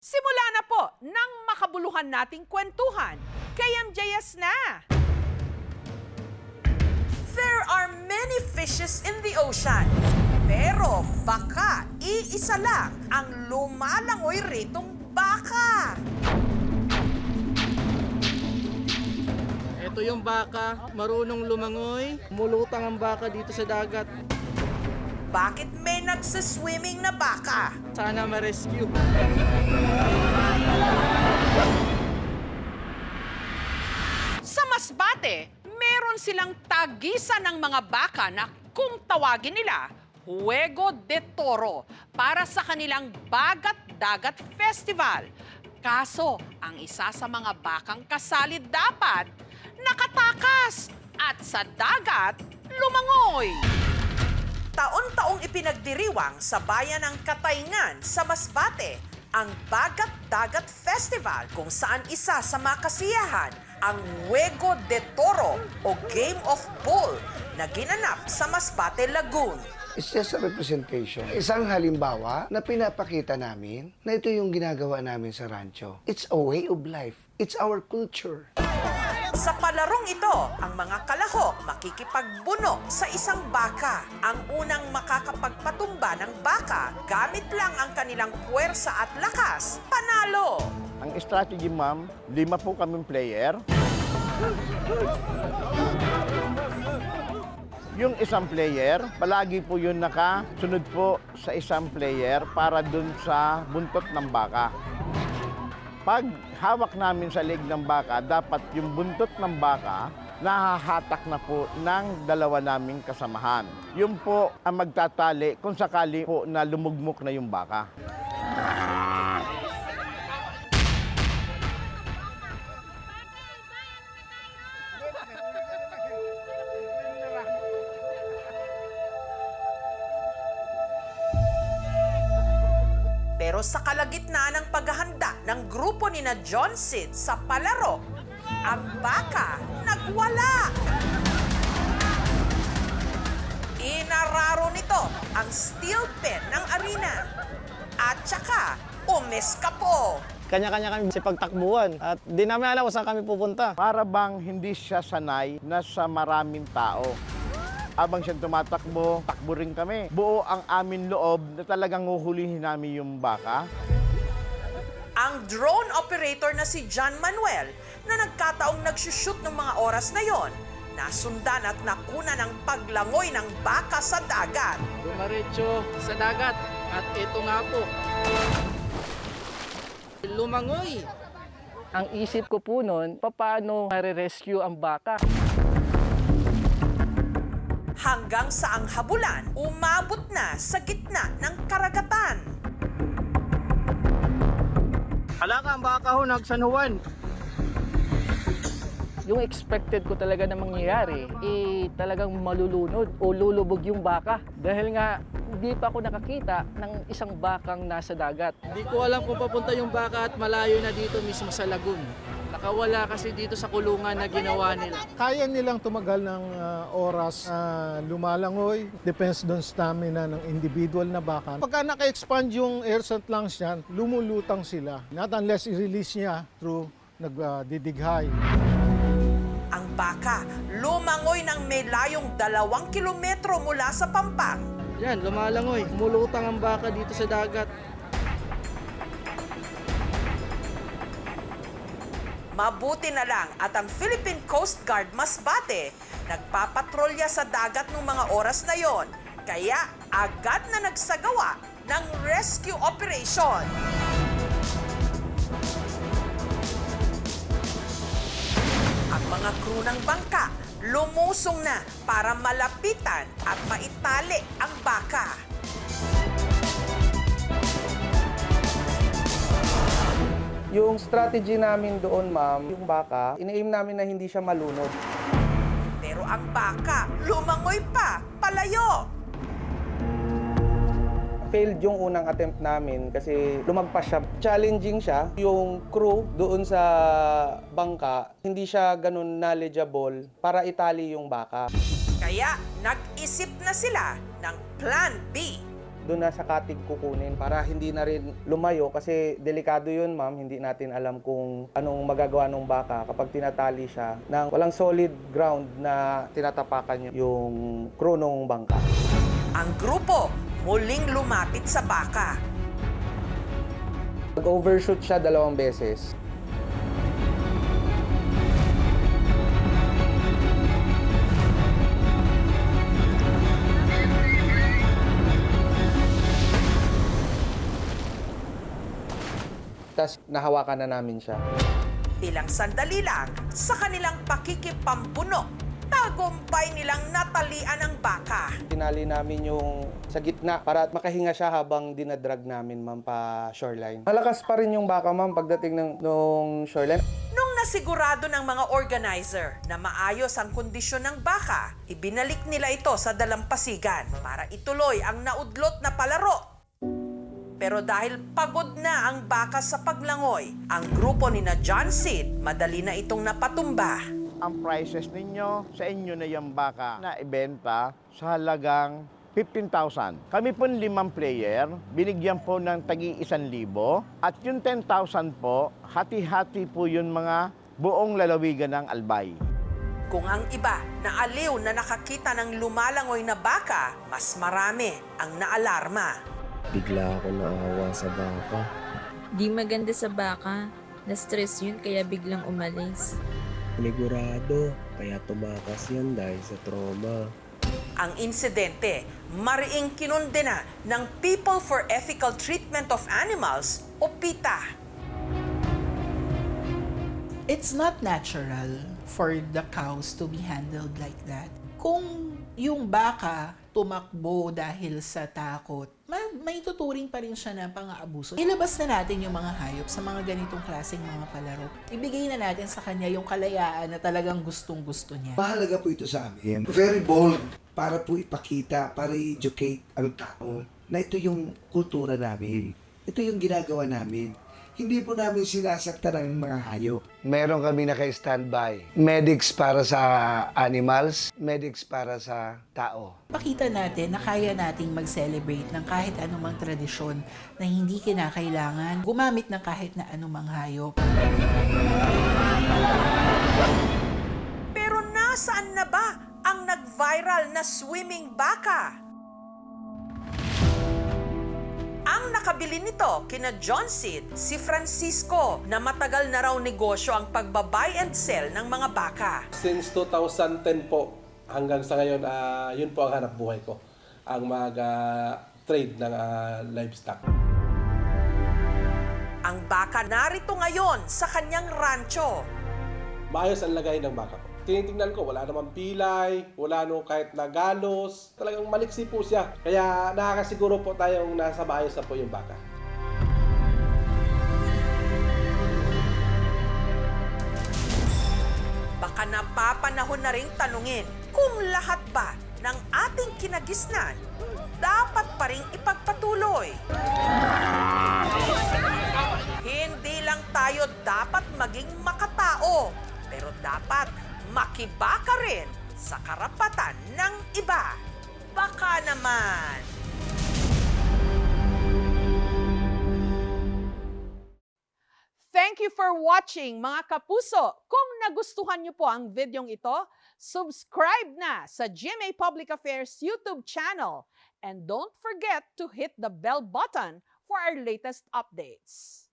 Simula na po ng makabuluhan nating kwentuhan. Kay MJS na! There are many fishes in the ocean. Pero baka iisa lang ang lumalangoy ritong baka. Ito yung baka, marunong lumangoy. Mulutang ang baka dito sa dagat. Bakit may nagsaswimming na baka? Sana ma-rescue. Sa Masbate, meron silang tagisan ng mga baka na kung tawagin nila, Juego de Toro, para sa kanilang Bagat-Dagat Festival. Kaso, ang isa sa mga bakang kasali dapat nakatakas at sa dagat lumangoy. Taon-taong ipinagdiriwang sa bayan ng Katayngan sa Masbate ang Bagat-Dagat Festival kung saan isa sa makasiyahan ang Juego de Toro o Game of Bull na ginanap sa Masbate Lagoon. It's just a representation. Isang halimbawa na pinapakita namin na ito yung ginagawa namin sa rancho. It's a way of life. It's our culture. Sa palarong ito, ang mga kalahok makikipagbunok sa isang baka. Ang unang makakapagpatumba ng baka, gamit lang ang kanilang puwersa at lakas, panalo. Ang strategy, ma'am, 5 po kaming player. Yung isang player, palagi po yun nakasunod po sa isang player para dun sa buntot ng baka. Pag hawak namin sa leg ng baka, dapat yung buntot ng baka nahahatak na po ng dalawa naming kasamahan. Yun po ang magtatali kung sakali po na lumugmok na yung baka. Pero sa kalagitnaan ng paghahanda ng grupo ni na John Sid sa palaro, ang baka nagwala. Inararo nito ang steel pen ng arena. At saka, umeskapo. Kanya-kanya kami sa pagtakbuhan at di namin alam kung saan kami pupunta. Para bang hindi siya sanay na sa maraming tao. Habang siya tumatakbo, takbo rin kami. Buo ang amin loob na talagang huhulihin namin yung baka. Ang drone operator na si John Manuel na nagkataong nagsushoot ng mga oras na yon, nasundan at nakuna ng paglangoy ng baka sa dagat. Dumaretso sa dagat. At ito nga po. Lumangoy. Ang isip ko po noon, paano ma-rescue ang baka? Hanggang sa ang habulan, umabot na sa gitna ng karagatan. Hala ka ang baka ho, San Juan. Yung expected ko talaga na mangyayari, talagang malulunod o lulubog yung baka. Dahil nga, hindi pa ako nakakita ng isang bakang nasa dagat. Hindi ko alam kung papunta yung baka at malayo na dito mismo sa lagoon. Nakawala kasi dito sa kulungan na ginawa nila. Kaya nilang tumagal ng oras lumalangoy. Depends doon stamina ng individual na baka. Pagka naka-expand yung air scent lungs niyan, lumulutang sila. Not unless i-release niya through nagdidighay. Ang baka lumangoy ng may layong 2 kilometro mula sa pampang. Yan, lumalangoy. Mulutang ang baka dito sa dagat. Mabuti na lang at ang Philippine Coast Guard Masbate nagpapatrolya sa dagat ng mga oras na yon. Kaya agad na nagsagawa ng rescue operation. Ang mga crew ng bangka lumusong na para malapitan at maitali ang baka. Yung strategy namin doon, ma'am, yung baka, ina-aim namin na hindi siya malunod. Pero ang baka lumangoy pa, palayo. Failed yung unang attempt namin kasi lumagpas siya. Challenging siya. Yung crew doon sa bangka, hindi siya ganun knowledgeable para itali yung baka. Kaya nag-isip na sila ng Plan B. doon na sa katig kukunin para hindi na rin lumayo kasi delikado yun ma'am, hindi natin alam kung anong magagawa ng baka kapag tinatali siya ng walang solid ground na tinatapakan yung kronong bangka. Ang grupo muling lumapit sa baka. Nag-overshoot siya 2 beses. Tapos nahawakan na namin siya. Ilang sandali lang sa kanilang pakikipampuno, tagumpay nilang natalian ang baka. Tinali namin yung sa gitna para makahinga siya habang dinadrag namin ma'am pa shoreline. Malakas pa rin yung baka ma'am pagdating nung shoreline. Nung nasigurado ng mga organizer na maayos ang kondisyon ng baka, ibinalik nila ito sa dalampasigan para ituloy ang naudlot na palaro. Pero dahil pagod na ang baka sa paglangoy, ang grupo ni na John Sid, madali na itong napatumba. Ang prices ninyo, sa inyo na yung baka na ibenta sa halagang 15,000. Kami po 5 player, binigyan po ng tagi 1,000 at yung 10,000 po, hati-hati po yun mga buong lalawigan ng Albay. Kung ang iba na aliw na nakakita ng lumalangoy na baka, mas marami ang naalarma. Bigla ako naawa sa baka. Di maganda sa baka. Na-stress yun kaya biglang umalis. Panigurado, kaya tumakas yan dahil sa trauma. Ang insidente, mariing kinundena ng People for Ethical Treatment of Animals o PETA. It's not natural for the cows to be handled like that. Kung yung baka tumakbo dahil sa takot, may tuturing pa rin siya na pang-aabuso. Ilabas na natin yung mga hayop sa mga ganitong klaseng mga palaro. Ibigay na natin sa kanya yung kalayaan na talagang gustong-gusto niya. Mahalaga po ito sa amin. Very bold para po ipakita, para i-educate ang tao na ito yung kultura namin. Ito yung ginagawa namin. Hindi po namin sinasaktan ang mga hayop. Meron kami naka-standby. Medics para sa animals, medics para sa tao. Pakita natin na kaya nating mag-celebrate ng kahit anumang tradisyon na hindi kinakailangan gumamit ng kahit na anumang hayop. Pero nasaan na ba ang nag-viral na swimming baka? Ang nakabili nito kina John Sid, si Francisco, na matagal na raw negosyo ang pagbabuy and sell ng mga baka. Since 2010 po hanggang sa ngayon, yun po ang hanap buhay ko, ang mag-trade ng livestock. Ang baka narito ngayon sa kanyang rancho. Maayos ang lagay ng baka ko. Tinitingnan ko, wala namang pilay, wala nung kahit na galos. Talagang maliksi po siya. Kaya nakakasiguro po tayong nasa maayos na po yung baka. Baka napapanahon na ring tanungin kung lahat ba ng ating kinagisnan dapat pa ring ipagpatuloy. Hindi lang tayo dapat maging makatao, pero dapat makibaka rin sa karapatan ng iba. Baka naman. Thank you for watching, mga kapuso. Kung nagustuhan niyo po ang videong ito, subscribe na sa GMA Public Affairs YouTube channel. And don't forget to hit the bell button for our latest updates.